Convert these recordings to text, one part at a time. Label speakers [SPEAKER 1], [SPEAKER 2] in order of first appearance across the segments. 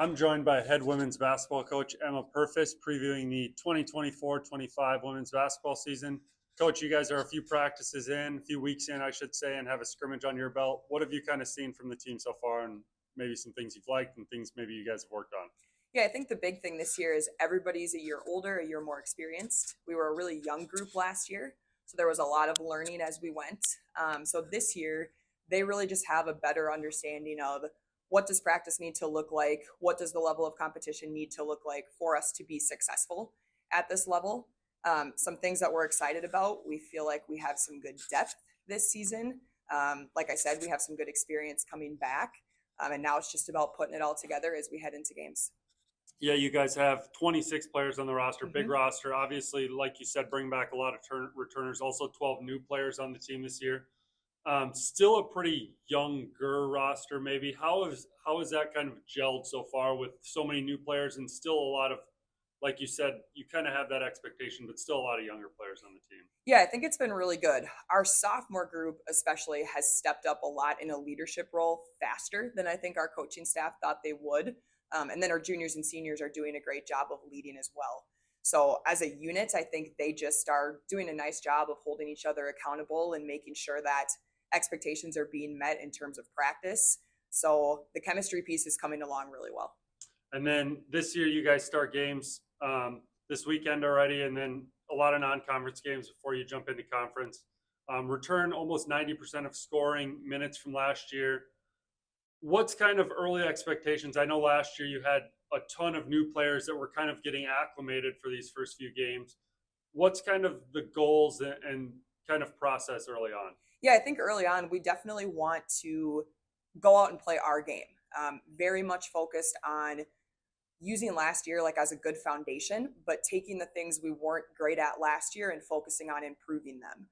[SPEAKER 1] I'm joined by head women's basketball coach Emma Purfeerst, previewing the 2024-25 women's basketball season. Coach, you guys are a few practices in, a few weeks in, I should say, and have a scrimmage on your belt. What have you kind of seen from the team so far, and maybe some things you've liked and things maybe you guys have worked on?
[SPEAKER 2] Yeah, I think the big thing this year is everybody's a year older, a year more experienced. We were a really young group last year, so there was a lot of learning as we went. So this year, they really just have a better understanding of what does practice need to look like, what does the level of competition need to look like for us to be successful at this level. Some things that we're excited about, we feel like we have some good depth this season. Like I said, we have some good experience coming back, and now it's just about putting it all together as we head into games.
[SPEAKER 1] Yeah, you guys have 26 players on the roster, big roster. Obviously, like you said, bring back a lot of returners. Also, 12 new players on the team this year. Still a pretty younger roster, maybe. How is that kind of gelled so far with so many new players and still a lot of, like you said, you kind of have that expectation, but still a lot of younger players on the team?
[SPEAKER 2] Yeah, I think it's been really good. Our sophomore group, especially, has stepped up a lot in a leadership role faster than I think our coaching staff thought they would. And then our juniors and seniors are doing a great job of leading as well. So as a unit, I think they just are doing a nice job of holding each other accountable and making sure that expectations are being met in terms of practice. So the chemistry piece is coming along really well.
[SPEAKER 1] And then this year, you guys start games this weekend already, and then a lot of non-conference games before you jump into conference. Return almost 90% of scoring minutes from last year. What's kind of early expectations? I know last year you had a ton of new players that were kind of getting acclimated for these first few games. What's kind of the goals and kind of process early on?
[SPEAKER 2] Yeah, I think early on, we definitely want to go out and play our game. Very much focused on using last year like as a good foundation, but taking the things we weren't great at last year and focusing on improving them.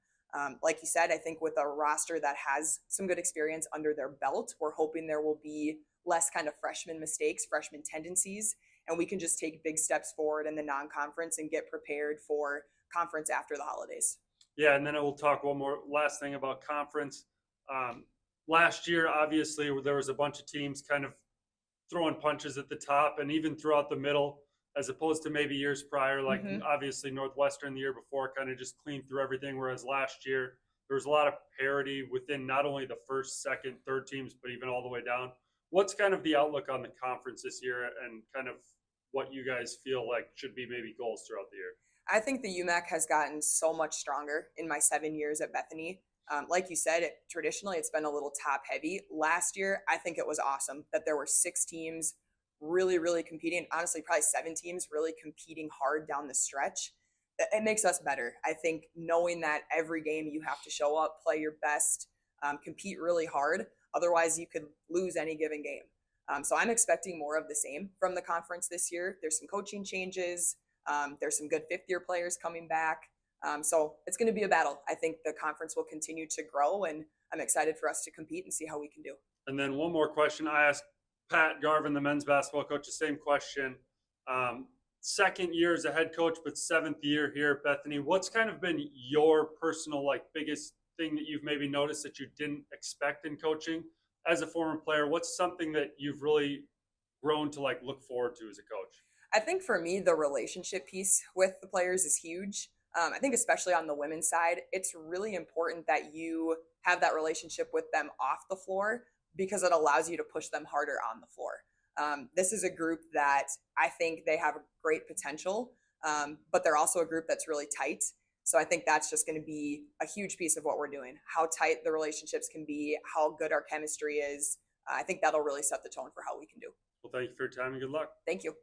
[SPEAKER 2] Like you said, I think with a roster that has some good experience under their belt, we're hoping there will be less kind of freshman mistakes, freshman tendencies, and we can just take big steps forward in the non-conference and get prepared for conference after the holidays.
[SPEAKER 1] Yeah, and then I will talk one more last thing about conference. Last year, obviously, there was a bunch of teams kind of throwing punches at the top and even throughout the middle, as opposed to maybe years prior, like obviously Northwestern the year before kind of just cleaned through everything, whereas last year there was a lot of parity within not only the first, second, third teams, but even all the way down. What's kind of the outlook on the conference this year and kind of what you guys feel like should be maybe goals throughout the year?
[SPEAKER 2] I think the UMAC has gotten so much stronger in my 7 years at Bethany. Like you said, traditionally it's been a little top heavy. Last year, I think it was awesome that there were 6 teams really, really competing. Honestly, probably 7 teams really competing hard down the stretch. It makes us better. I think knowing that every game you have to show up, play your best, compete really hard. Otherwise, you could lose any given game. So I'm expecting more of the same from the conference this year. There's some coaching changes. There's some good fifth-year players coming back. So it's going to be a battle. I think the conference will continue to grow, and I'm excited for us to compete and see how we can do.
[SPEAKER 1] And then one more question. I asked Pat Garvin, the men's basketball coach, the same question. Second year as a head coach, but 7th year here at Bethany. What's kind of been your personal, like, biggest thing that you've maybe noticed that you didn't expect in coaching as a former player? What's something that you've really grown to like look forward to as a coach?
[SPEAKER 2] I think for me, the relationship piece with the players is huge. I think especially on the women's side, it's really important that you have that relationship with them off the floor because it allows you to push them harder on the floor. This is a group that I think they have a great potential, but they're also a group that's really tight. So I think that's just going to be a huge piece of what we're doing, how tight the relationships can be, how good our chemistry is. I think that'll really set the tone for how we can do.
[SPEAKER 1] Well, thank you for your time and good luck.
[SPEAKER 2] Thank you.